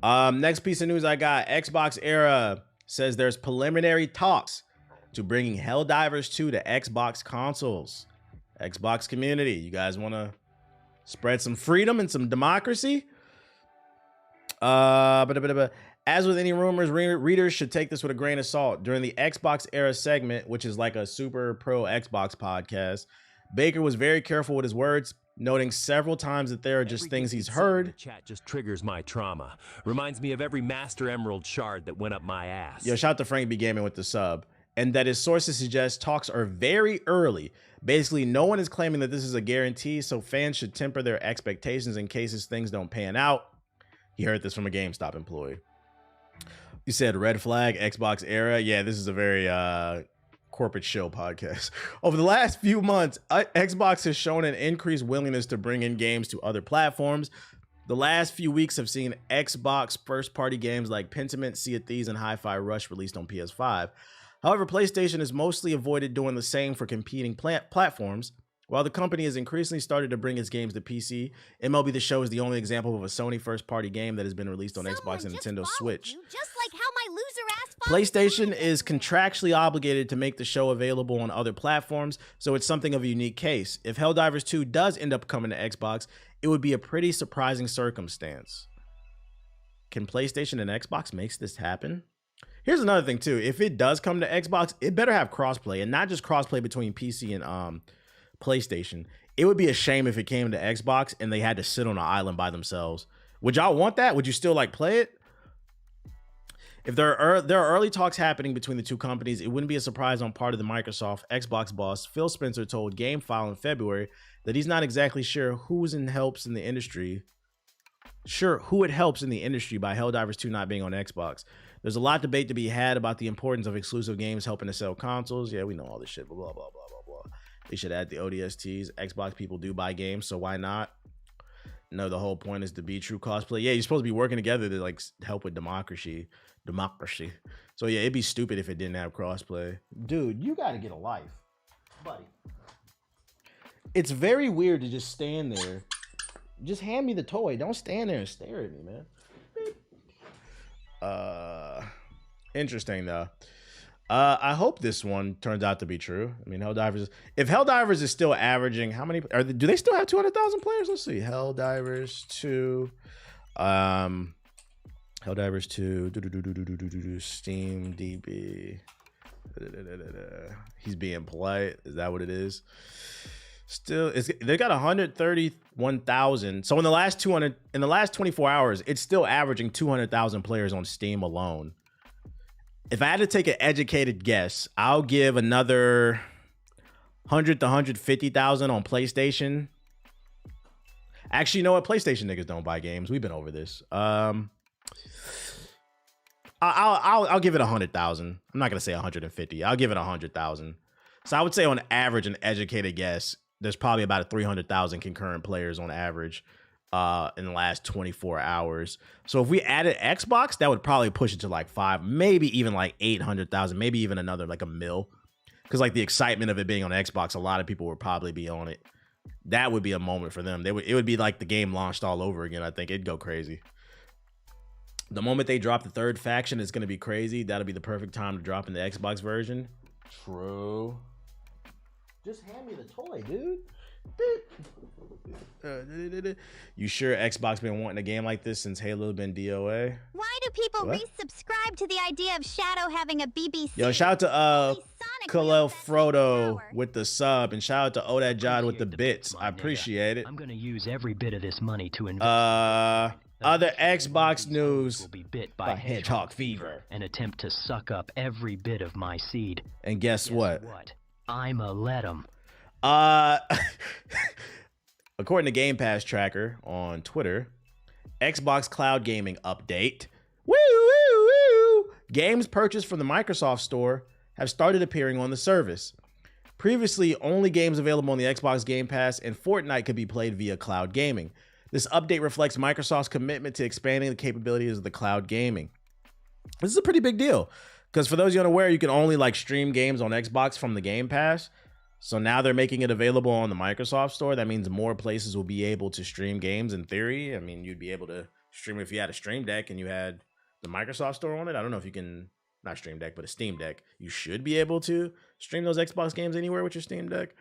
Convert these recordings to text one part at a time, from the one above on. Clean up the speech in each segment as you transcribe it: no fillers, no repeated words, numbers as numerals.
Next piece of news I got, Xbox Era says there's preliminary talks to bringing Helldivers 2 to Xbox consoles. Xbox community, you guys want to spread some freedom and some democracy? As with any rumors, readers should take this with a grain of salt. During the Xbox Era segment, which is like a super pro Xbox podcast, Baker was very careful with his words, noting several times that there are just things he's heard. The chat just triggers my trauma. Reminds me of every Master Emerald shard that went up my ass. Yo, shout out to Frank B. Gaming with the sub. And that his sources suggest talks are very early. Basically, no one is claiming that this is a guarantee, so fans should temper their expectations in cases things don't pan out. He heard this from a GameStop employee. You said red flag, Xbox Era. Yeah, this is a very corporate show podcast. Over the last few months, Xbox has shown an increased willingness to bring in games to other platforms. The last few weeks have seen Xbox first-party games like Pentiment, Sea of Thieves, and Hi-Fi Rush released on PS5. However, PlayStation has mostly avoided doing the same for competing platforms. While the company has increasingly started to bring its games to PC, MLB The Show is the only example of a Sony first-party game that has been released on Xbox and Nintendo Switch. Just like how my loser ass PlayStation is contractually obligated to make the show available on other platforms, so it's something of a unique case. If Helldivers 2 does end up coming to Xbox, it would be a pretty surprising circumstance. Can PlayStation and Xbox make this happen? Here's another thing too. If it does come to Xbox, it better have crossplay, and not just crossplay between PC and PlayStation. It would be a shame if it came to Xbox and they had to sit on an island by themselves. Would y'all want that? Would you still like play it? If there are early talks happening between the two companies, it wouldn't be a surprise on part of the Microsoft Xbox boss Phil Spencer told GameFile in February that he's not exactly sure who it helps in the industry by Helldivers 2 not being on Xbox. There's a lot of debate to be had about the importance of exclusive games helping to sell consoles. Yeah, we know all this shit, blah, blah, blah, blah, blah, blah. They should add the ODSTs. Xbox people do buy games, so why not? No, the whole point is to be true cosplay. Yeah, you're supposed to be working together to like help with democracy. So yeah, it'd be stupid if it didn't have crossplay. Dude, you gotta get a life, buddy. It's very weird to just stand there. Just hand me the toy. Don't stand there and stare at me, man. Interesting though. I hope this one turns out to be true. I mean, if Helldivers is still averaging, how many do they still have 200,000 players? Let's see. Helldivers 2. Helldivers 2. Steam DB. He's being polite. Is that what it is? Still, they got 131,000. So in the last 24 hours, it's still averaging 200,000 players on Steam alone. If I had to take an educated guess, I'll give another 100 to 150,000 on PlayStation. Actually, you know what? PlayStation niggas don't buy games. We've been over this. I'll give it 100,000. I'm not gonna say 150. I'll give it 100,000. So I would say on average, an educated guess, there's probably about 300,000 concurrent players on average in the last 24 hours. So if we added Xbox, that would probably push it to like 5, maybe even like 800,000, maybe even another like a mil. Because like the excitement of it being on Xbox, a lot of people would probably be on it. That would be a moment for them. It would be like the game launched all over again. I think it'd go crazy. The moment they drop the third faction, it's going to be crazy. That'll be the perfect time to drop in the Xbox version. True. Just hand me the toy, dude. You sure Xbox been wanting a game like this since Halo been DOA? Why do people resubscribe to the idea of Shadow having a BBC? Yo, shout out to Kalel Frodo with the sub, and shout out to Odad Jod with the bits. I appreciate it. I'm gonna use every bit of this money to invest. Other Xbox news will be bit by hedgehog fever and attempt to suck up every bit of my seed. And guess what? I'ma let 'em. According to Game Pass Tracker on Twitter, Xbox Cloud Gaming update. Woo, woo, woo. Games purchased from the Microsoft Store have started appearing on the service. Previously, only games available on the Xbox Game Pass and Fortnite could be played via cloud gaming. This update reflects Microsoft's commitment to expanding the capabilities of the cloud gaming. This is a pretty big deal because for those you unaware, you can only like stream games on Xbox from the Game Pass. So now they're making it available on the Microsoft Store. That means more places will be able to stream games in theory. I mean, you'd be able to stream if you had a Stream Deck and you had the Microsoft Store on it. I don't know if you can, not Stream Deck, but a Steam Deck. You should be able to stream those Xbox games anywhere with your Steam Deck.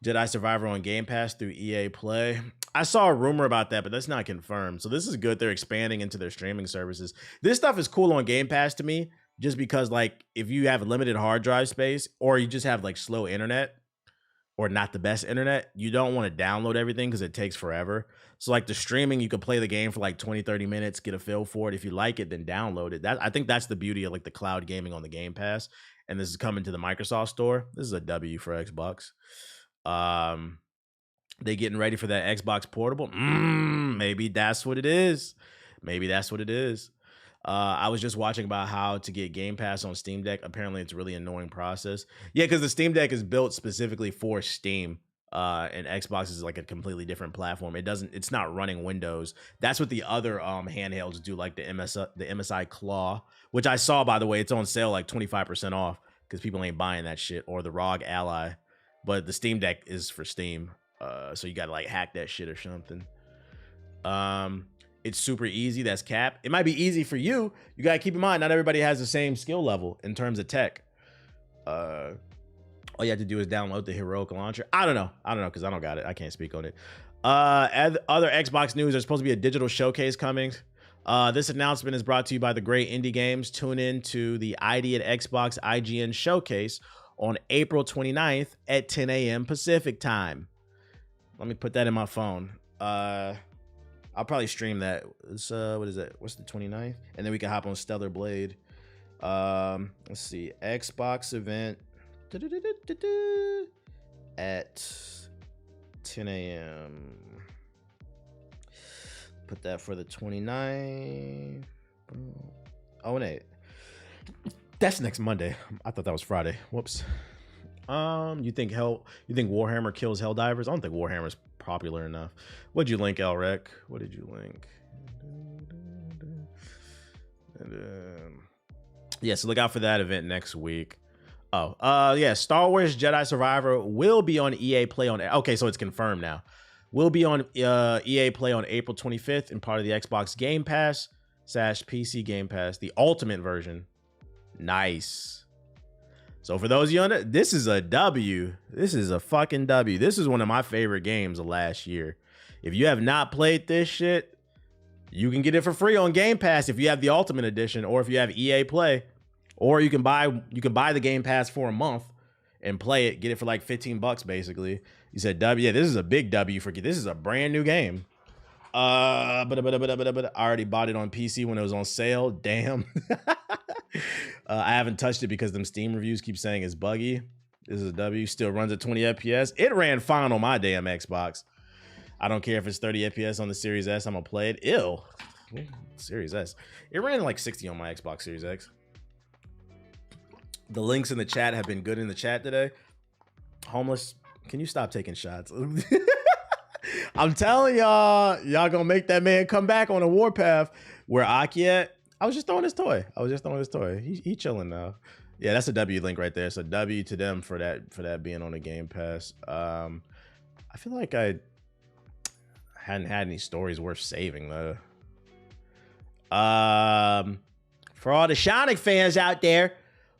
Jedi Survivor on Game Pass through EA Play. I saw a rumor about that, but that's not confirmed. So this is good. They're expanding into their streaming services. This stuff is cool on Game Pass to me, just because like if you have limited hard drive space or you just have like slow internet or not the best internet, you don't want to download everything because it takes forever. So like the streaming, you could play the game for like 20, 30 minutes, get a feel for it. If you like it, then download it. I think that's the beauty of like the cloud gaming on the Game Pass. And this is coming to the Microsoft Store. This is a W for Xbox. They getting ready for that Xbox Portable. Maybe that's what it is. Maybe that's what it is. I was just watching about how to get Game Pass on Steam Deck. Apparently, it's a really annoying process. Yeah, because the Steam Deck is built specifically for Steam, and Xbox is like a completely different platform. It's not running Windows. That's what the other handhelds do, like the MSI Claw, which I saw, by the way. It's on sale like 25% off because people ain't buying that shit, or the ROG Ally. But the Steam Deck is for Steam, so you gotta like hack that shit or something. It's super easy. That's cap. It might be easy for you. You gotta keep in mind, not everybody has the same skill level in terms of tech. All you have to do is download the Heroic Launcher. I don't know because I don't got it. I can't speak on it. Other Xbox news, there's supposed to be a digital showcase coming. This announcement is brought to you by the great indie games. Tune in to the ID at Xbox IGN showcase on April 29th at 10 a.m. Pacific time. Let me put that in my phone. I'll probably stream that. It's, what is that? What's the 29th? And then we can hop on Stellar Blade. Let's see. Xbox event at 10 a.m. Put that for the 29th. Oh, wait. That's next Monday. I thought that was Friday. Whoops. You think Warhammer kills Helldivers? I don't think Warhammer's popular enough. What'd you link, Elrec? What did you link? Yeah, so look out for that event next week. Yeah, Star Wars Jedi Survivor will be on EA Play on. Okay, so it's confirmed now. Will be on EA Play on April 25th and part of the Xbox Game Pass / PC Game Pass, the ultimate version. Nice. So for those of you on it, this is a W. This is a fucking W. This is one of my favorite games of last year. If you have not played this shit, you can get it for free on Game Pass if you have the Ultimate Edition, or if you have EA Play, or you can buy the Game Pass for a month and play it. Get it for like $15 basically. You said W. Yeah, this is a big W for you. This is a brand new game. I already bought it on PC when it was on sale. Damn. I haven't touched it because them Steam reviews keep saying it's buggy. This is a W. Still runs at 20 FPS. It ran fine on my damn Xbox. I don't care if it's 30 FPS on the Series S. I'm gonna play it. Ew. Series S. It ran like 60 on my Xbox Series X. The links in the chat have been good in the chat today. Homeless, can you stop taking shots? I'm telling y'all gonna make that man come back on a warpath. Where Aki at? I was just throwing his toy. He chilling now. Yeah, that's a W link right there. So W to them for that being on the Game Pass. I feel like I hadn't had any stories worth saving though. For all the Sonic fans out there,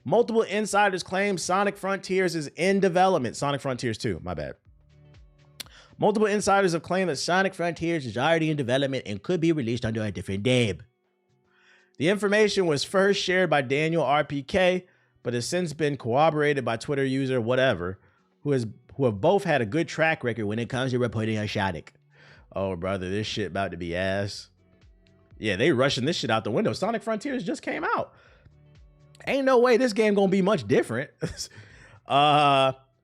multiple insiders claim Sonic Frontiers is in development. Sonic Frontiers 2, my bad. Multiple insiders have claimed that Sonic Frontiers is already in development and could be released under a different name. The information was first shared by Daniel RPK, but has since been corroborated by Twitter user whatever, who have both had a good track record when it comes to reporting on Sonic. Oh, brother, this shit about to be ass. Yeah, they rushing this shit out the window. Sonic Frontiers just came out. Ain't no way this game gonna be much different.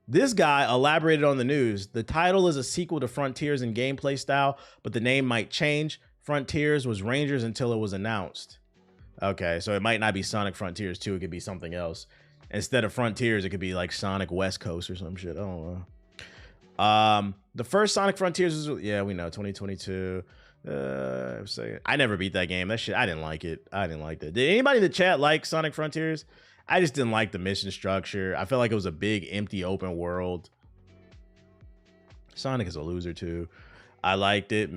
This guy elaborated on the news. The title is a sequel to Frontiers in gameplay style, but the name might change. Frontiers was Rangers until it was announced. Okay, so it might not be Sonic Frontiers 2. It could be something else. Instead of Frontiers, it could be like Sonic West Coast or some shit. I don't know. The first Sonic Frontiers was, yeah, we know, 2022. I never beat that game. That shit, I didn't like it. I didn't like that. Did anybody in the chat like Sonic Frontiers? I just didn't like the mission structure. I felt like it was a big, empty, open world. Sonic is a loser, too. I liked it.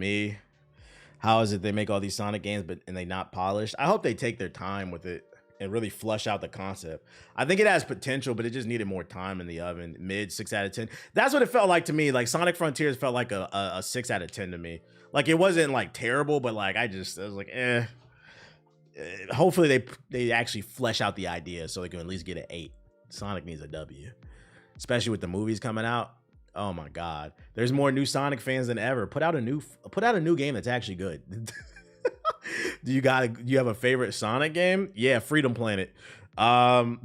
How is it they make all these Sonic games, and they not polished? I hope they take their time with it and really flush out the concept. I think it has potential, but it just needed more time in the oven. Mid 6 out of 10. That's what it felt like to me. Like Sonic Frontiers felt like a 6 out of 10 to me. Like it wasn't like terrible, but like I was like, eh. Hopefully they actually flesh out the idea so they can at least get an 8. Sonic needs a W, especially with the movies coming out. Oh my God, there's more new Sonic fans than ever. Put out a new game that's actually good. Do you have a favorite Sonic game? Yeah, Freedom Planet. My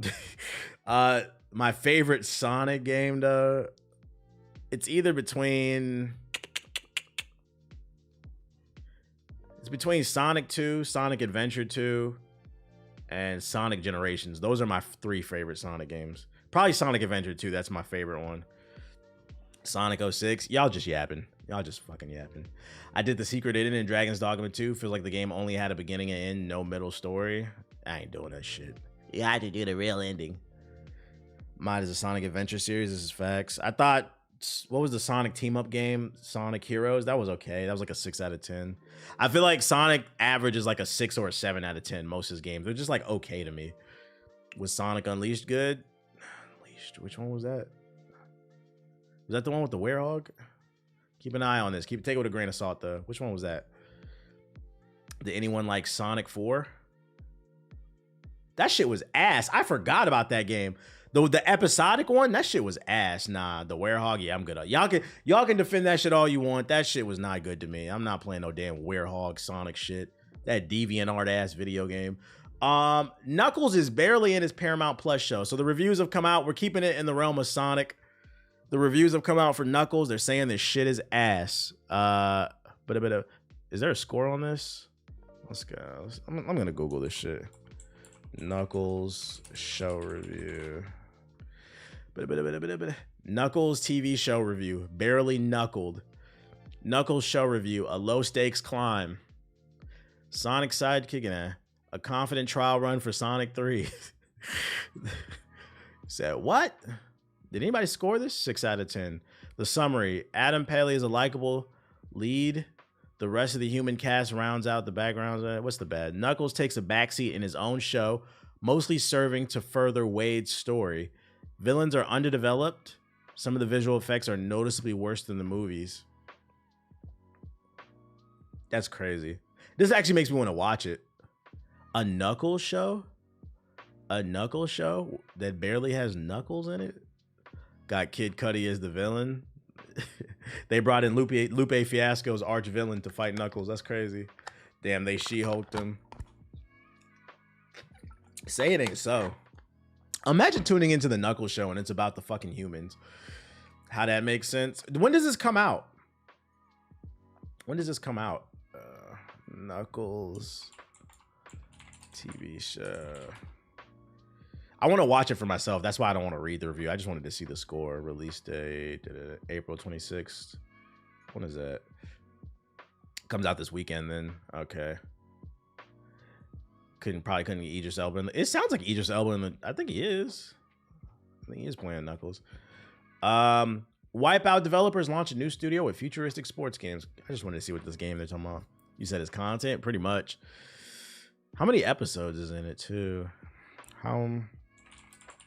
favorite Sonic game though, it's between Sonic 2, Sonic Adventure 2, and Sonic Generations. Those are my 3 favorite Sonic games. Probably Sonic Adventure 2, that's my favorite one. Sonic 06, y'all just yapping. Y'all just fucking yapping. I did the secret ending in Dragon's Dogma 2. Feels like the game only had a beginning and end, no middle story. I ain't doing that shit. You had to do the real ending. Mine is a Sonic Adventure series. This is facts. I thought, what was the Sonic team-up game? Sonic Heroes? That was okay. That was like a 6 out of 10. I feel like Sonic average is like a 6 or a 7 out of 10 most of his games. They're just like okay to me. Was Sonic Unleashed good? Unleashed. Which one was that? Was that the one with the werehog? Keep an eye on this. Take it with a grain of salt, though. Which one was that? Did anyone like Sonic 4? That shit was ass. I forgot about that game. The episodic one, that shit was ass. Nah, the werehog, yeah, I'm good. Y'all can defend that shit all you want. That shit was not good to me. I'm not playing no damn werehog Sonic shit. That DeviantArt ass video game. Knuckles is barely in his Paramount Plus show. So the reviews have come out. We're keeping it in the realm of Sonic. The reviews have come out for Knuckles. They're saying this shit is ass. Is there a score on this? Let's go. I'm gonna Google this shit. Knuckles show review. Knuckles TV show review. Barely knuckled. Knuckles show review. A low stakes climb. Sonic sidekick and a confident trial run for Sonic 3. Said what? Did anybody score this? 6 out of 10. The summary. Adam Pally is a likable lead. The rest of the human cast rounds out the backgrounds. What's the bad? Knuckles takes a backseat in his own show, mostly serving to further Wade's story. Villains are underdeveloped. Some of the visual effects are noticeably worse than the movies. That's crazy. This actually makes me want to watch it. A Knuckles show? A Knuckles show that barely has Knuckles in it? Got Kid Cudi as the villain. They brought in Lupe Fiasco's arch villain to fight Knuckles. That's crazy. Damn, they She-Hulked him. Say it ain't so. Imagine tuning into the Knuckles show and it's about the fucking humans. How that makes sense. When does this come out? When does this come out? Knuckles TV show. I want to watch it for myself. That's why I don't want to read the review. I just wanted to see the score. Release date, April 26th. When is that? Comes out this weekend then. Okay. Probably couldn't get Idris Elba. It sounds like Idris Elba. I think he is. I think he is playing Knuckles. Wipeout developers launch a new studio with futuristic sports games. I just wanted to see what this game they're talking about. You said it's content? Pretty much. How many episodes is in it, too? How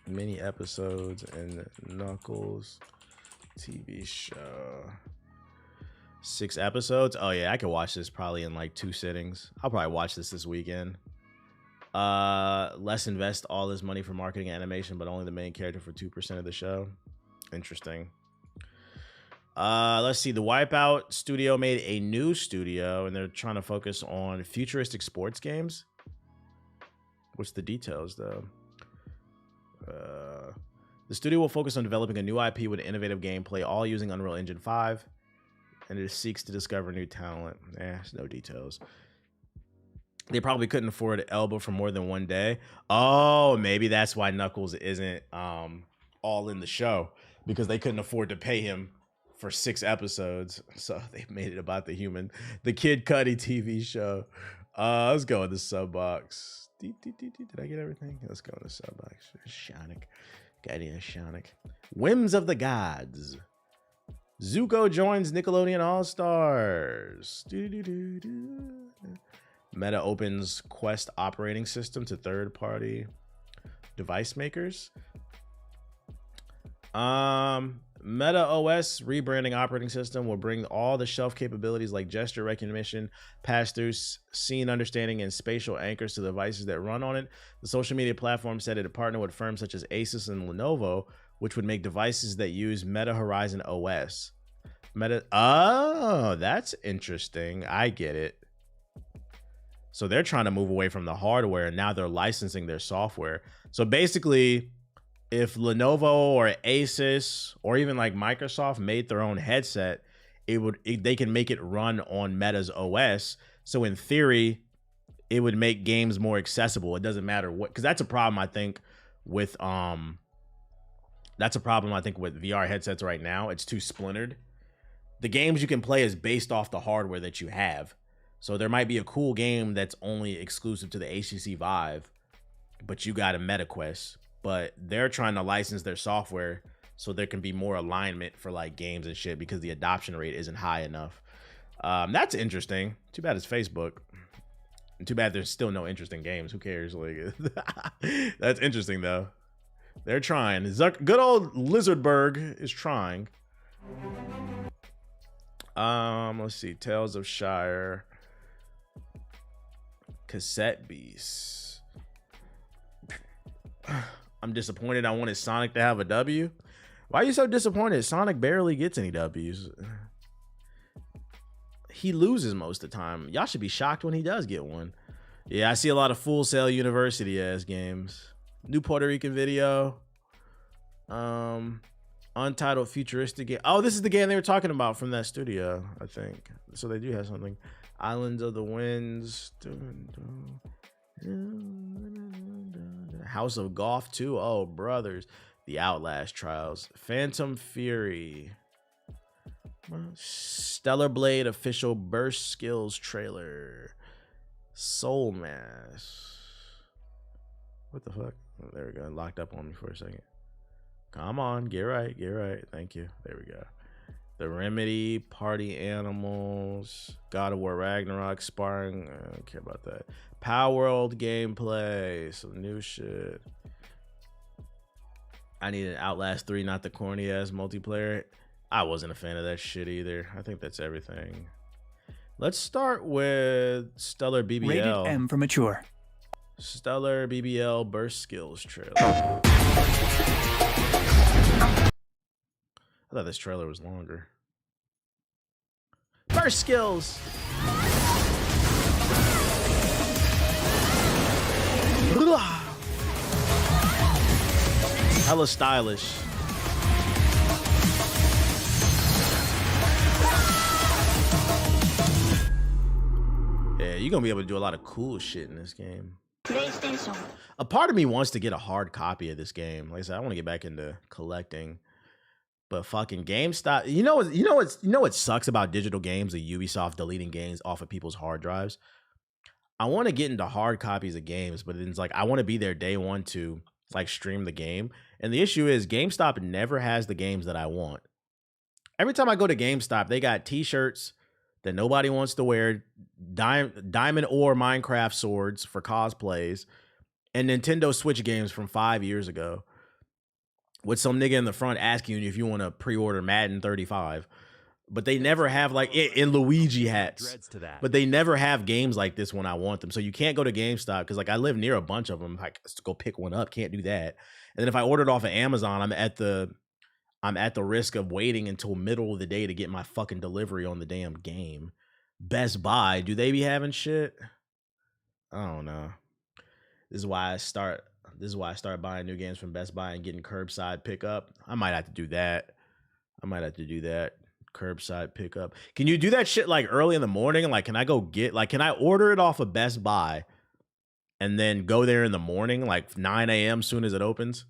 many episodes in Knuckles TV show? 6 episodes? Oh, yeah, I could watch this probably in like 2 sittings. I'll probably watch this weekend. Let's invest all this money for marketing and animation, but only the main character for 2% of the show. Interesting. Let's see. The Wipeout studio made a new studio, and they're trying to focus on futuristic sports games. What's the details, though? The studio will focus on developing a new IP with innovative gameplay, all using Unreal Engine 5, and it seeks to discover new talent. No details. They probably couldn't afford Elba for more than one day. Oh, maybe that's why Knuckles isn't all in the show, because they couldn't afford to pay him for 6 episodes. So they made it about the Kid Cudi TV show. Let's go with the sub box. Did I get everything? Let's go with the sub box. Shonic. Guardian Shonic. Whims of the Gods. Zuko joins Nickelodeon All Stars. Meta opens Quest operating system to third-party device makers. Meta OS rebranding operating system will bring all the shelf capabilities like gesture recognition, pass-through, scene understanding, and spatial anchors to the devices that run on it. The social media platform said it would partner with firms such as Asus and Lenovo, which would make devices that use Meta Horizon OS. Oh, that's interesting. I get it. So they're trying to move away from the hardware, and now they're licensing their software. So basically, if Lenovo or Asus or even like Microsoft made their own headset, they can make it run on Meta's OS. So in theory, it would make games more accessible. It doesn't matter what, because that's a problem I think with VR headsets right now. It's too splintered. The games you can play is based off the hardware that you have. So there might be a cool game that's only exclusive to the HTC Vive, but you got a MetaQuest. But they're trying to license their software so there can be more alignment for like games and shit because the adoption rate isn't high enough. That's interesting. Too bad it's Facebook. And too bad there's still no interesting games. Who cares? Like, that's interesting though. They're trying. Good old Lizardberg is trying. Let's see. Tales of Shire. Cassette Beasts. I'm disappointed. I wanted Sonic to have a W. Why are you so disappointed? Sonic barely gets any W's. He loses most of the time. Y'all should be shocked when he does get one. Yeah, I see a lot of Full Sail University ass games. New Puerto Rican video. Untitled futuristic game. Oh, this is the game they were talking about from that studio, I think. So they do have something. Islands of the Winds. House of Golf 2. Oh, brothers. The Outlast Trials. Phantom Fury. Stellar Blade official burst skills trailer. Soul Mass. What the fuck? Oh, there we go. It locked up on me for a second. Come on, get right, get right. Thank you. There we go. The Remedy, Party Animals, God of War Ragnarok, Sparring. I don't care about that. Power World gameplay, some new shit. I need an Outlast 3, not the corny ass multiplayer. I wasn't a fan of that shit either. I think that's everything. Let's start with Stellar BBL. Rated M for mature. Stellar BBL burst skills trailer. I thought this trailer was longer. Burst skills. Hella stylish. Yeah, you're gonna be able to do a lot of cool shit in this game. A part of me wants to get a hard copy of this game. Like I said, I want to get back into collecting. But fucking GameStop, you know what sucks about digital games and Ubisoft deleting games off of people's hard drives? I want to get into hard copies of games, but it's like I want to be there day one to like stream the game. And the issue is GameStop never has the games that I want. Every time I go to GameStop, they got t-shirts that nobody wants to wear, diamond ore Minecraft swords for cosplays, and Nintendo Switch games from 5 years ago. With some nigga in the front asking you if you want to pre-order Madden 35. But they never have like in Luigi hats. But they never have games like this when I want them. So you can't go to GameStop because like I live near a bunch of them. I can go pick one up. Can't do that. And then if I order it off of Amazon, I'm at the risk of waiting until middle of the day to get my fucking delivery on the damn game. Best Buy, do they be having shit? I don't know. This is why I start buying new games from Best Buy and getting curbside pickup. I might have to do that. Curbside pickup. Can you do that shit like early in the morning? Like, can I order it off of Best Buy and then go there in the morning, like 9 a.m. soon as it opens?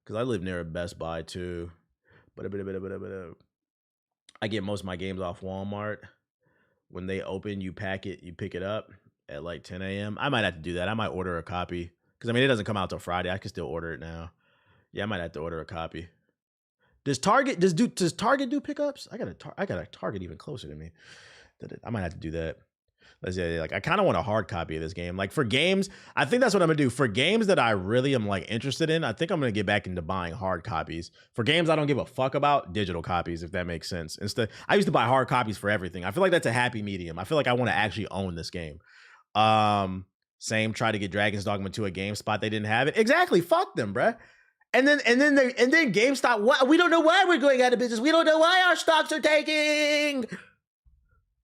Because I live near a Best Buy too. But I get most of my games off Walmart. When they open, you pick it up at like 10 a.m. I might have to do that. I might order a copy. Because, I mean, it doesn't come out till Friday. I can still order it now. Yeah, I might have to order a copy. Does Target do pickups? I got a Target even closer to me. I might have to do that. Let's say, like, I kind of want a hard copy of this game. Like, for games, I think that's what I'm gonna do. For games that I really am like interested in, I think I'm gonna get back into buying hard copies. For games I don't give a fuck about, digital copies, if that makes sense. Instead, I used to buy hard copies for everything. I feel like that's a happy medium. I feel like I want to actually own this game. Same. Try to get Dragon's Dogma 2 at GameSpot. They didn't have it. Exactly. Fuck them, bruh. And then GameStop. What? We don't know why we're going out of business. We don't know why our stocks are tanking.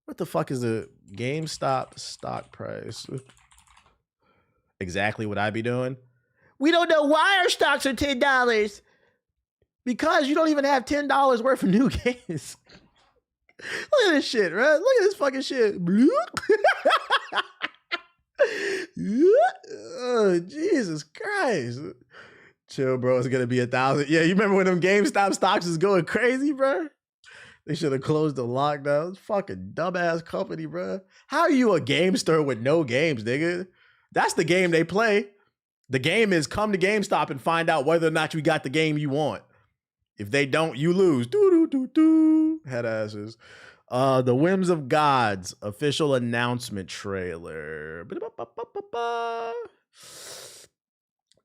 What the fuck is the GameStop stock price? Exactly what I be doing. We don't know why our stocks are $10. Because you don't even have $10 worth of new games. Look at this shit, right? Look at this fucking shit. Oh, Jesus Christ. Chill, bro. It's gonna be 1,000. Yeah, you remember when them GameStop stocks was going crazy, bro? They should have closed the lockdown. It's fucking dumbass company, bro. How are you a game store with no games, nigga? That's the game they play. The game is come to GameStop and find out whether or not you got the game you want. If they don't, you lose. Head asses. The Whims of Gods official announcement trailer.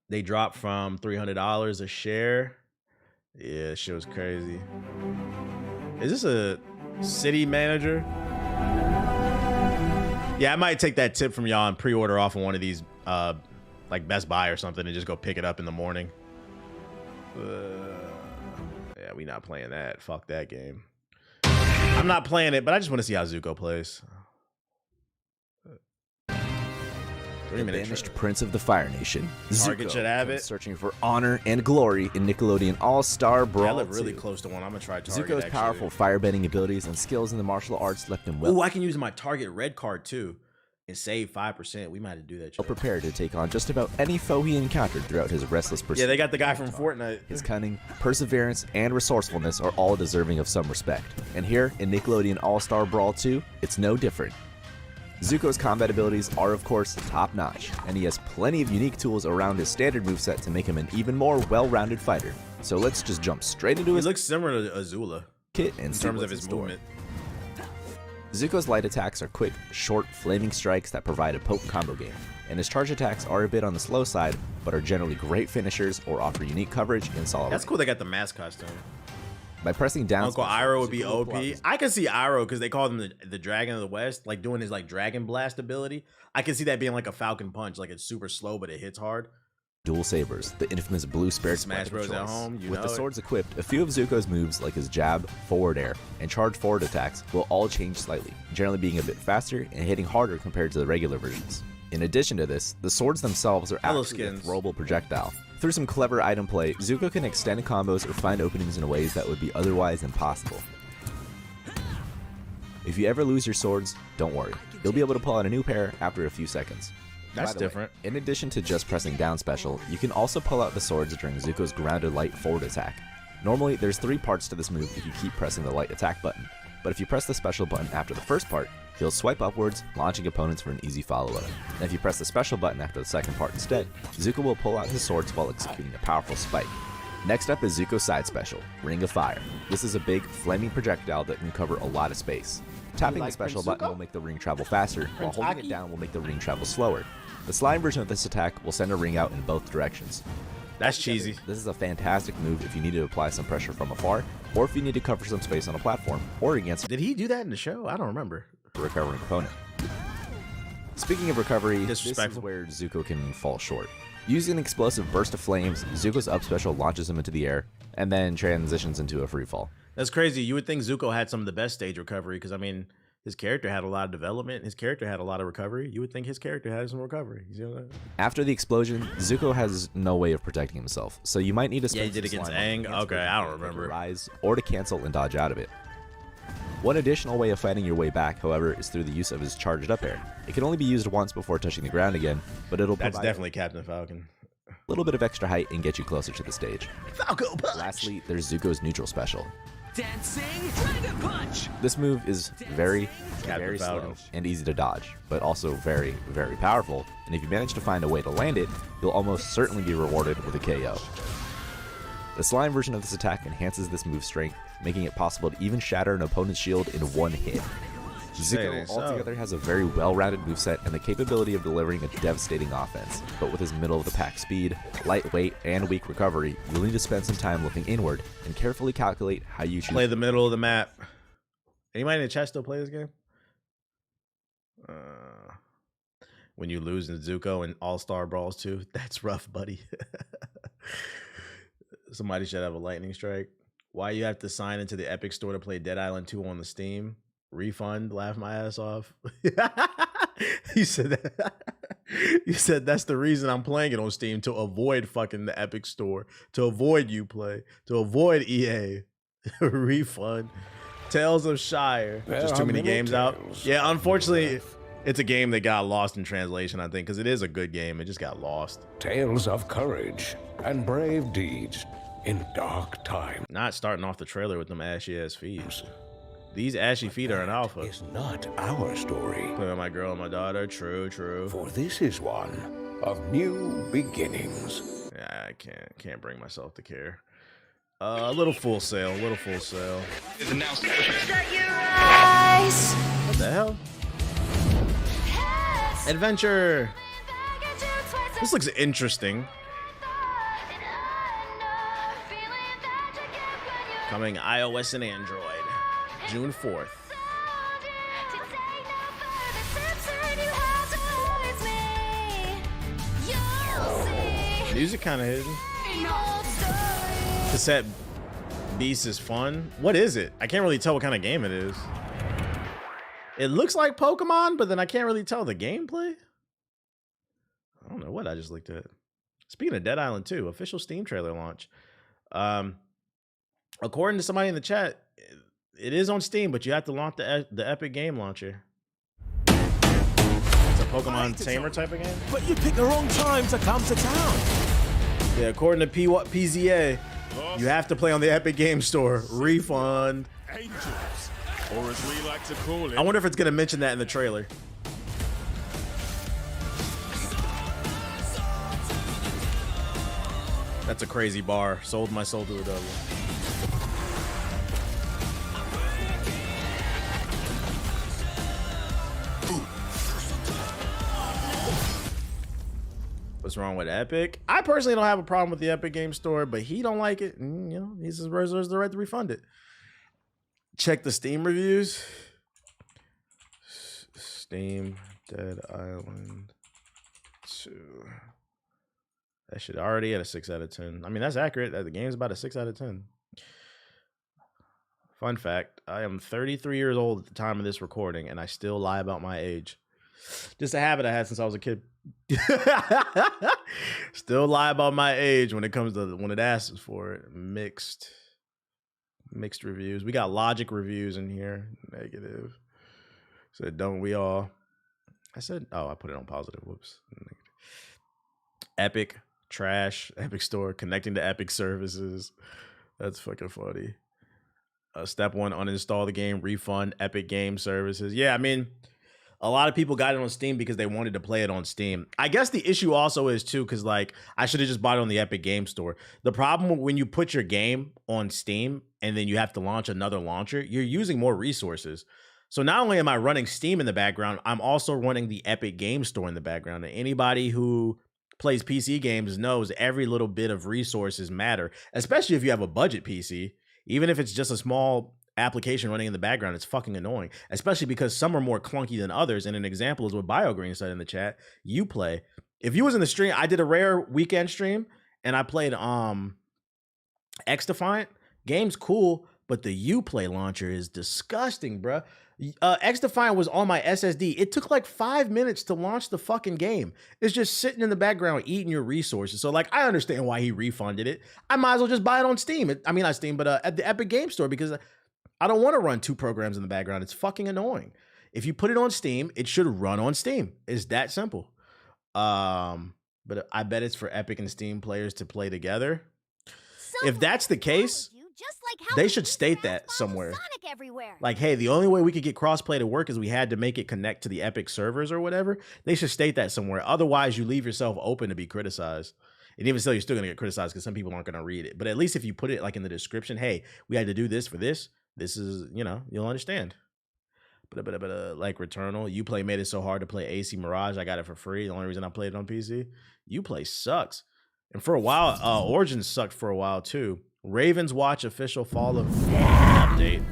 They dropped from $300 a share. Yeah, shit was crazy. Is this a city manager? Yeah, I might take that tip from y'all and pre-order off of one of these, like Best Buy or something, and just go pick it up in the morning. Yeah, we not playing that. Fuck that game. I'm not playing it, but I just want to see how Zuko plays. The banished prince of the Fire Nation, Target should have it. Searching for honor and glory in Nickelodeon All-Star Brawl. I live really close to one. I'm gonna try Target. Zuko's powerful firebending abilities and skills in the martial arts left him well. Oh, I can use my Target red card too and save 5%. We might have to do that. Well prepared to take on just about any foe he encountered throughout his restless pursuit. Yeah, they got the guy from Fortnite. His cunning, perseverance, and resourcefulness are all deserving of some respect. And here in Nickelodeon All-Star Brawl 2, it's no different. Zuko's combat abilities are, of course, top-notch, and he has plenty of unique tools around his standard moveset to make him an even more well-rounded fighter. So let's just jump straight into his looks similar to Azula kit in terms of his movement. Zuko's light attacks are quick, short, flaming strikes that provide a potent combo game, and his charge attacks are a bit on the slow side, but are generally great finishers or offer unique coverage in solid That's cool they got the mask costume. By pressing down, Uncle Iroh would be OP. I can see Iroh because they call him the Dragon of the West, like doing his like Dragon Blast ability. I can see that being like a Falcon Punch, like it's super slow but it hits hard. Dual sabers, the infamous blue spirit Smash Bros at home. With the swords equipped, a few of Zuko's moves like his jab, forward air, and charge forward attacks will all change slightly, generally being a bit faster and hitting harder compared to the regular versions. In addition to this, the swords themselves are actually a throwable projectile. Through some clever item play, Zuko can extend combos or find openings in ways that would be otherwise impossible. If you ever lose your swords, don't worry. You'll be able to pull out a new pair after a few seconds. That's different. In addition to just pressing down special, you can also pull out the swords during Zuko's grounded light forward attack. Normally, there's 3 parts to this move if you keep pressing the light attack button, but if you press the special button after the first part, he'll swipe upwards, launching opponents for an easy follow-up. And if you press the special button after the second part instead, Zuko will pull out his swords while executing a powerful spike. Next up is Zuko's side special, Ring of Fire. This is a big, flaming projectile that can cover a lot of space. Tapping the special button will make the ring travel faster, while holding it down will make the ring travel slower. The slime version of this attack will send a ring out in both directions. That's cheesy. This is a fantastic move if you need to apply some pressure from afar, or if you need to cover some space on a platform, or against Did he do that in the show? I don't remember. a recovering opponent. Speaking of recovery, this is Disrespectful. where Zuko can fall short. Using an explosive burst of flames, Zuko's up special launches him into the air, and then transitions into a free fall. That's crazy. You would think Zuko had some of the best stage recovery because, I mean, his character had a lot of development. His character had a lot of recovery. You would think his character had some recovery. You see what I'm saying? After the explosion, Zuko has no way of protecting himself, so you might need to spend he did some against slime on Aang? Okay, I don't to remember. rise, or to cancel and dodge out of it. One additional way of fighting your way back, however, is through the use of his charged up air. It can only be used once before touching the ground again, but it'll That's provide definitely Captain Falcon. a little bit of extra height and get you closer to the stage. Falco Punch! Lastly, there's Zuko's neutral special. Dancing Dragon Punch! This move is very Captain slow Falcon. and easy to dodge, but also very, very powerful, and if you manage to find a way to land it, you'll almost certainly be rewarded with a KO. The slime version of this attack enhances this move's strength, making it possible to even shatter an opponent's shield in one hit. Zuko altogether has a very well-rounded moveset and the capability of delivering a devastating offense, but with his middle-of-the-pack speed, lightweight, and weak recovery, you'll need to spend some time looking inward and carefully calculate how you choose. Play the middle of the map. Anybody in the chat still play this game? When you lose in Zuko and All-Star Brawls 2, that's rough, buddy. Somebody should have a lightning strike. Why you have to sign into the Epic Store to play Dead Island 2 on the Steam? Refund, laugh my ass off. He said that. He said that's the reason I'm playing it on Steam, to avoid fucking the Epic Store, to avoid Uplay, to avoid EA. Refund. Tales of Shire. Just too many games out. Yeah, unfortunately, it's a game that got lost in translation, I think, because it is a good game. It just got lost. Tales of courage and brave deeds in dark times. Not starting off the trailer with them ashy ass feet. These ashy feet are an alpha. It's not our story. Play with my girl and my daughter. True, true. For this is one of new beginnings. Yeah, I can't bring myself to care. A little Full Sail, What the hell? Adventure. This looks interesting. Coming iOS and Android, June 4th. Music kind of hidden. Cassette Beast is fun. What is it? I can't really tell what kind of game it is. It looks like Pokemon, but then I can't really tell the gameplay. I don't know what I just looked at. Speaking of Dead Island 2, official Steam trailer launch. According to somebody in the chat, it is on Steam, but you have to launch the Epic Game Launcher. It's a Pokemon Tamer type of game. But you picked the wrong time to come to town. Yeah, according to PZA, you have to play on the Epic Game Store. Refund. Angels, or as we like to call it. I wonder if it's going to mention that in the trailer. That's a crazy bar. Sold my soul to the devil. What's wrong with Epic? I personally don't have a problem with the Epic Game Store, but he don't like it. And, you know, he reserves the right to refund it. Check the Steam reviews. Steam Dead Island 2. That shit already at a 6 out of 10. I mean, that's accurate. The game's about a 6 out of 10. Fun fact, I am 33 years old at the time of this recording, and I still lie about my age. Just a habit I had since I was a kid. Still lie about my age when it asks for it. Mixed reviews. We got Logic reviews in here. Negative. Said, don't we all? I said, oh, I put it on positive. Whoops. Negative. Epic. Trash. Epic Store. Connecting to Epic services. That's fucking funny. Step 1, uninstall the game. Refund Epic Game Services. Yeah, I mean, a lot of people got it on Steam because they wanted to play it on Steam. I guess the issue also is too, because like I should have just bought it on the Epic Game Store. The problem when you put your game on Steam and then you have to launch another launcher, you're using more resources. So not only am I running Steam in the background, I'm also running the Epic Game Store in the background. And anybody who plays PC games knows every little bit of resources matter, especially if you have a budget PC. Even if it's just a small application running in the background, it's fucking annoying, especially because some are more clunky than others. And an example is what BioGreen said in the chat. Uplay. If you was in the stream, I did a rare weekend stream and I played X Defiant. Game's cool, but the Uplay launcher is disgusting, bruh. X Defiant was on my SSD. It took like 5 minutes to launch the fucking game. It's just sitting in the background eating your resources. So like, I understand why he refunded it. I might as well just buy it on Steam. I mean, not Steam, but at the Epic Game Store, because I don't want to run 2 programs in the background. It's fucking annoying. If you put it on Steam, it should run on Steam. It's that simple. But I bet it's for Epic and Steam players to play together. If that's the case, they should state that somewhere. Like, hey, the only way we could get crossplay to work is we had to make it connect to the Epic servers or whatever. They should state that somewhere. Otherwise, you leave yourself open to be criticized. And even still, you're still gonna get criticized because some people aren't gonna read it. But at least if you put it like in the description, hey, we had to do this for this. This is, you know, you'll understand. But like Returnal, Uplay made it so hard to play AC Mirage. I got it for free. The only reason I played it on PC. Uplay sucks. And for a while, Origins sucked for a while too. Ravens Watch official fall of update.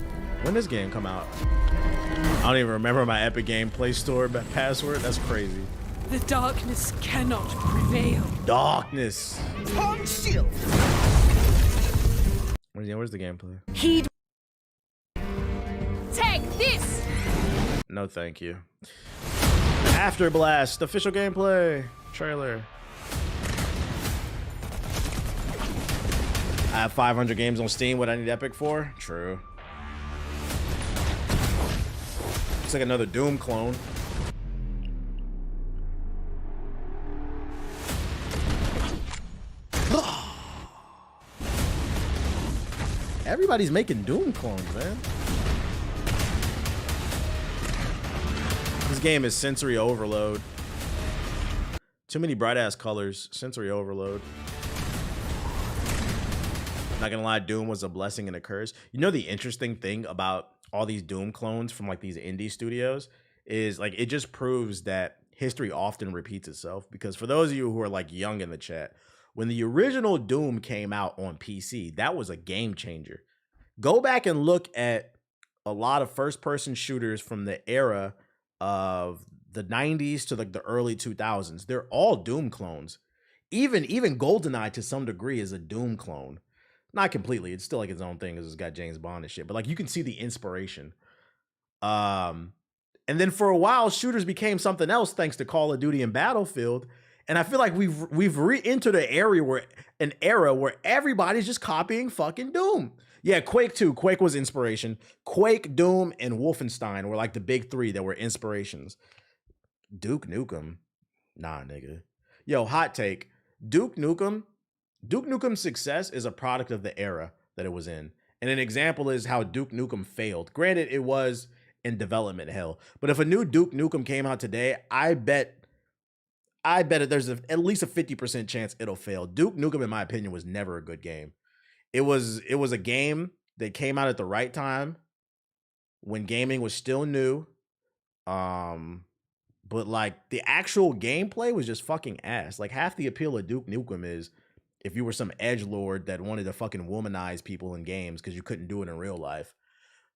When does this game come out? I don't even remember my Epic Game Play Store password. That's crazy. The darkness cannot prevail. Darkness. Conceal. Where's the gameplay? Heed. Take this. No, thank you. After Blast, official gameplay trailer. I have 500 games on Steam. What I need Epic for? True. Looks like another Doom clone. Everybody's making Doom clones, man. This game is sensory overload. Too many bright ass colors. Sensory overload. Not gonna lie, Doom was a blessing and a curse. You know, the interesting thing about all these Doom clones from like these indie studios is like it just proves that history often repeats itself. Because for those of you who are like young in the chat, when the original Doom came out on PC, that was a game changer. Go back and look at a lot of first-person shooters from the era of the 90s to like the early 2000s. They're all Doom clones. Even GoldenEye to some degree is a Doom clone. Not completely. It's still like its own thing because it's got James Bond and shit. But like you can see the inspiration. And then for a while, shooters became something else thanks to Call of Duty and Battlefield. And I feel like we've re-entered an era where everybody's just copying fucking Doom. Yeah, Quake 2. Quake was inspiration. Quake, Doom, and Wolfenstein were like the big three that were inspirations. Duke Nukem. Nah, nigga. Yo, hot take. Duke Nukem's success is a product of the era that it was in. And an example is how Duke Nukem failed. Granted, it was in development hell. But if a new Duke Nukem came out today, I bet there's at least a 50% chance it'll fail. Duke Nukem, in my opinion, was never a good game. It was a game that came out at the right time when gaming was still new. But like the actual gameplay was just fucking ass. Like half the appeal of Duke Nukem is if you were some edgelord that wanted to fucking womanize people in games because you couldn't do it in real life.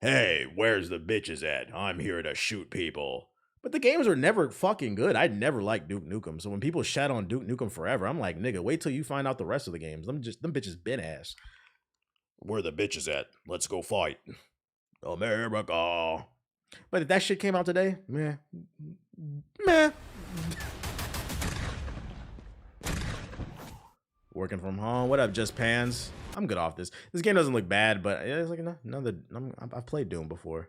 Hey, where's the bitches at? I'm here to shoot people. But the games were never fucking good. I'd never liked Duke Nukem. So when people shat on Duke Nukem forever, I'm like, nigga, wait till you find out the rest of the games. Them bitches been ass. Where the bitches at? Let's go fight. America. But if that shit came out today, meh. Working from home. What up, Just Pans? I'm good off this. This game doesn't look bad, but it's like another. I've played Doom before.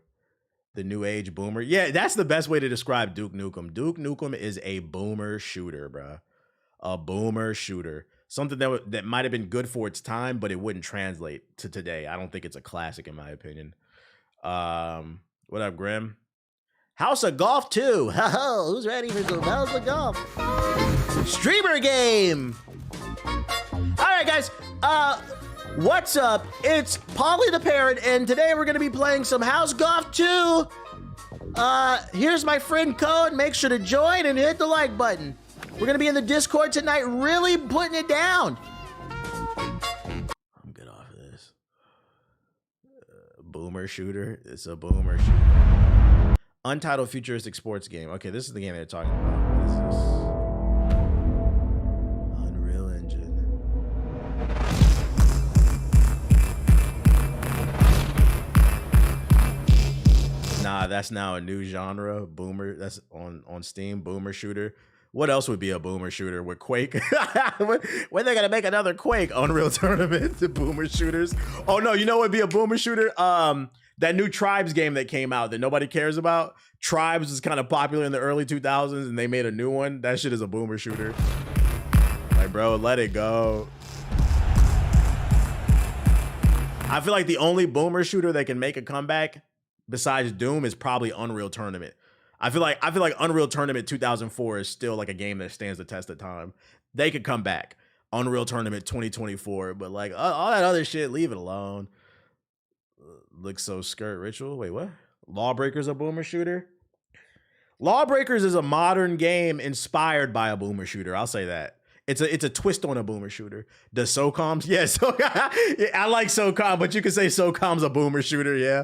The new age boomer. Yeah, that's the best way to describe Duke Nukem. Duke Nukem is a boomer shooter, bro. A boomer shooter. Something that might have been good for its time, but it wouldn't translate to today. I don't think it's a classic in my opinion. What up, Grim? House of Golf 2. Who's ready for some House of Golf? Streamer game. All right, guys. What's up? It's Polly the Parrot, and today we're going to be playing some House Golf 2. Here's my friend code. Make sure to join and hit the like button. We're going to be in the Discord tonight, really putting it down. I'm good off of this. Boomer shooter. It's a boomer shooter. Untitled futuristic sports game. Okay, this is the game they're talking about. What is this? Unreal Engine. Nah, that's now a new genre. Boomer. That's on Steam. Boomer shooter. What else would be a boomer shooter with Quake? When they gonna make another Quake? Unreal Tournament to boomer shooters. Oh no, you know what would be a boomer shooter? That new Tribes game that came out that nobody cares about. Tribes was kind of popular in the early 2000s and they made a new one. That shit is a boomer shooter. Like, bro, let it go. I feel like the only boomer shooter that can make a comeback besides Doom is probably Unreal Tournament. I feel like Unreal Tournament 2004 is still like a game that stands the test of time. They could come back. Unreal Tournament 2024, but like all that other shit, leave it alone. Looks so skirt ritual. Wait, what? Lawbreakers a boomer shooter? Lawbreakers is a modern game inspired by a boomer shooter. I'll say that. It's a twist on a boomer shooter. Does SOCOM's? Yeah, I like SOCOM, but you can say SOCOM's a boomer shooter, yeah.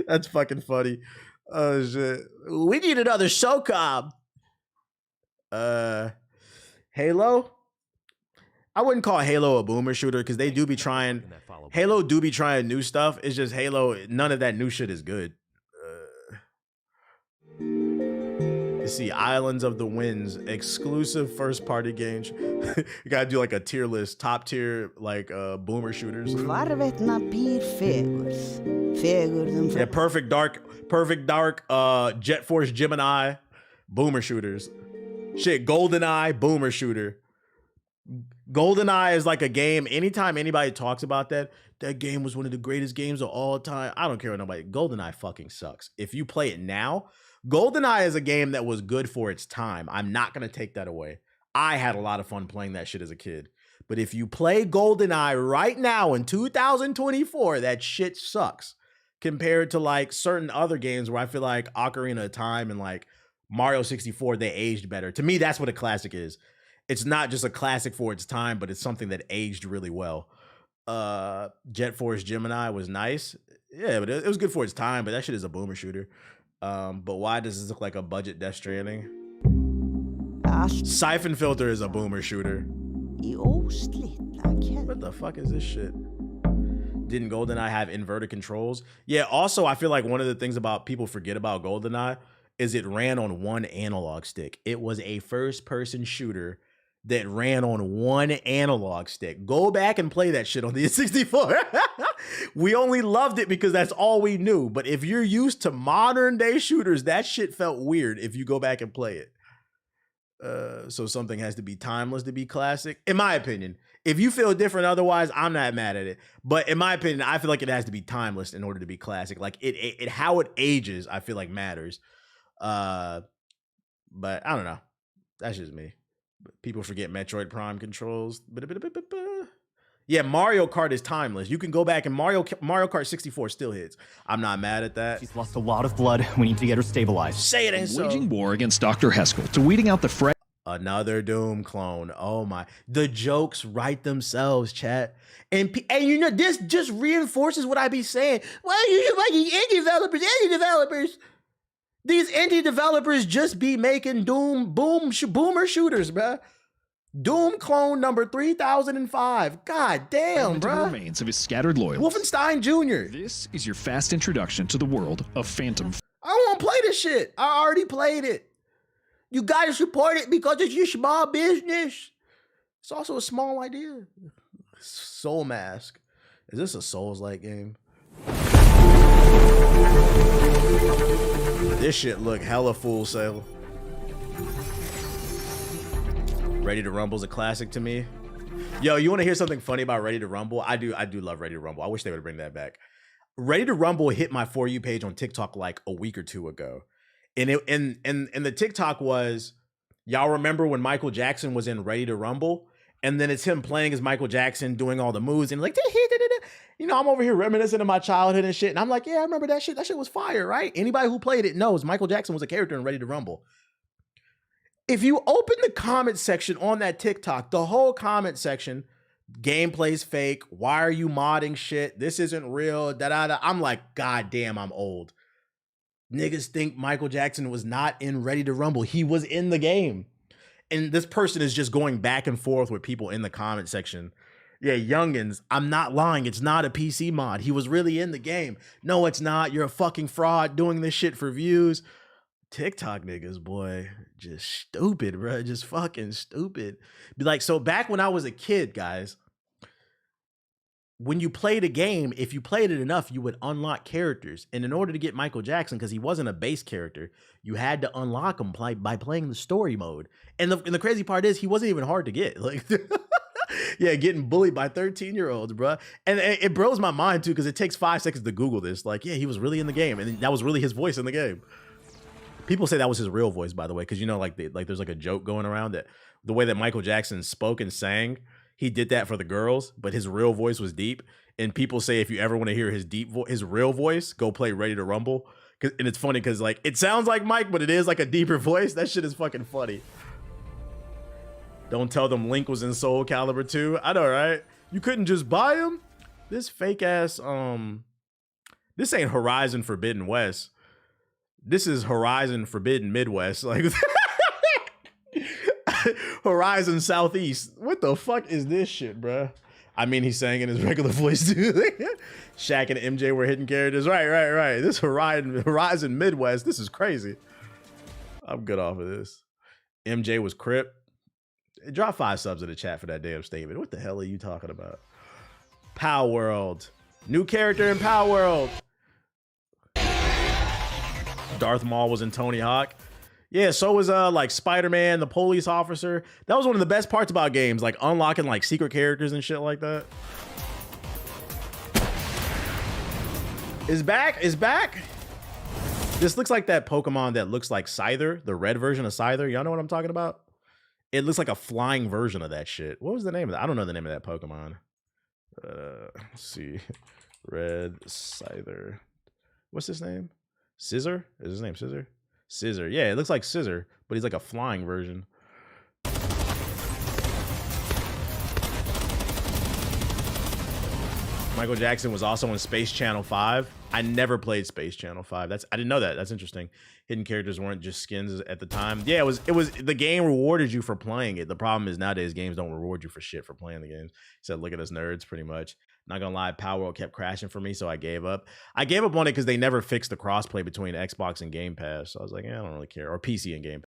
That's fucking funny. Oh shit. We need another SOCOM. Halo? I wouldn't call Halo a boomer shooter because they do be trying. Halo do be trying new stuff. It's just Halo, none of that new shit is good. Let's see, Islands of the Winds, exclusive first party games. You gotta do like a tier list, top tier like boomer shooters. Yeah, Perfect Dark, Jet Force Gemini, boomer shooters. Shit, GoldenEye, boomer shooter. GoldenEye is like a game. Anytime anybody talks about that game was one of the greatest games of all time. I don't care what nobody. GoldenEye fucking sucks. If you play it now, GoldenEye is a game that was good for its time. I'm not gonna take that away. I had a lot of fun playing that shit as a kid. But if you play GoldenEye right now in 2024, that shit sucks compared to like certain other games where I feel like Ocarina of Time and like Mario 64, they aged better. To me, that's what a classic is. It's not just a classic for its time, but it's something that aged really well. Jet Force Gemini was nice. Yeah, but it was good for its time, but that shit is a boomer shooter. But why does this look like a budget Death Stranding? Siphon Filter is a boomer shooter. What the fuck is this shit? Didn't GoldenEye have inverted controls? Yeah, also, I feel like one of the things about people forget about GoldenEye is it ran on one analog stick. It was a first-person shooter that ran on one analog stick. Go back and play that shit on the 64. We only loved it because that's all we knew. But if you're used to modern day shooters, that shit felt weird if you go back and play it. So something has to be timeless to be classic, in my opinion. If you feel different otherwise, I'm not mad at it. But in my opinion, I feel like it has to be timeless in order to be classic. Like it how it ages, I feel like matters. But I don't know. That's just me. People forget Metroid Prime controls. Yeah, Mario Kart is timeless. You can go back and Mario Kart 64 still hits. I'm not mad at that. She's lost a lot of blood. We need to get her stabilized. Say it ain't so. Waging war against Dr. Haskell to weeding out the Another Doom clone. Oh my. The jokes write themselves, chat. And you know, this just reinforces what I be saying. Why are you like indie developers? These indie developers just be making boomer shooters, bruh. Doom clone number 3005. God damn, bruh. Remains of his scattered loyalists. Wolfenstein Jr. This is your fast introduction to the world of Phantom. I don't want to play this shit. I already played it. You gotta support it because it's your small business. It's also a small idea. Soul Mask. Is this a Souls-like game? This shit look hella Full Sail. Ready to Rumble's a classic to me. Yo, you want to hear something funny about Ready to Rumble? I do love Ready to Rumble. I wish they would bring that back. Ready to Rumble hit my For You page on TikTok like a week or two ago. And the TikTok was, y'all remember when Michael Jackson was in Ready to Rumble? And then it's him playing as Michael Jackson, doing all the moves and like, you know, I'm over here reminiscing of my childhood and shit. And I'm like, yeah, I remember that shit. That shit was fire, right? Anybody who played it knows Michael Jackson was a character in Ready to Rumble. If you open the comment section on that TikTok, the whole comment section, gameplay's fake. Why are you modding shit? This isn't real. Da-da-da. I'm like, God damn, I'm old. Niggas think Michael Jackson was not in Ready to Rumble. He was in the game. And this person is just going back and forth with people in the comment section. Yeah, youngins, I'm not lying. It's not a PC mod. He was really in the game. No, it's not. You're a fucking fraud doing this shit for views. TikTok niggas, boy, just stupid, bro. Just fucking stupid. Be like, so back when I was a kid, guys, when you played a game, if you played it enough, you would unlock characters. And in order to get Michael Jackson, because he wasn't a base character, you had to unlock him by playing the story mode. And the crazy part is he wasn't even hard to get. Like, yeah, getting bullied by 13-year-olds, bro. And it blows my mind, too, because it takes 5 seconds to Google this. Like, yeah, he was really in the game. And that was really his voice in the game. People say that was his real voice, by the way, because you know, like there's like a joke going around that the way that Michael Jackson spoke and sang, he did that for the girls, but his real voice was deep. And people say if you ever want to hear his his real voice, go play Ready to Rumble. And it's funny because like it sounds like Mike, but it is like a deeper voice. That shit is fucking funny. Don't tell them Link was in Soul Calibur 2. I know, right? You couldn't just buy him? This fake ass, this ain't Horizon Forbidden West. This is Horizon Forbidden Midwest. Like Horizon Southeast. What the fuck is this shit, bruh? I mean, he's saying in his regular voice too. Shaq and MJ were hidden characters. Right. This Horizon Midwest. This is crazy. I'm good off of this. MJ was Crip. Drop 5 subs in the chat for that damn statement. What the hell are you talking about? Power World. New character in Power World. Darth Maul was in Tony Hawk. Yeah, so was like Spider-Man, the police officer. That was one of the best parts about games, like unlocking like secret characters and shit like that. Is back. This looks like that Pokemon that looks like Scyther, the red version of Scyther. Y'all know what I'm talking about? It looks like a flying version of that shit. What was the name of that? I don't know the name of that Pokemon. Let's see. Red Scyther. What's his name? Scissor? Is his name Scissor? Scissor. Yeah, it looks like Scissor, but he's like a flying version. Michael Jackson was also in Space Channel 5. I never played Space Channel 5. I didn't know that. That's interesting. Hidden characters weren't just skins at the time. Yeah, it was the game rewarded you for playing it. The problem is nowadays games don't reward you for shit for playing the games. He said, look at us nerds, pretty much. Not gonna lie, Power World kept crashing for me, so I gave up. I gave up on it because they never fixed the crossplay between Xbox and Game Pass. So I was like, I don't really care. Or PC and Game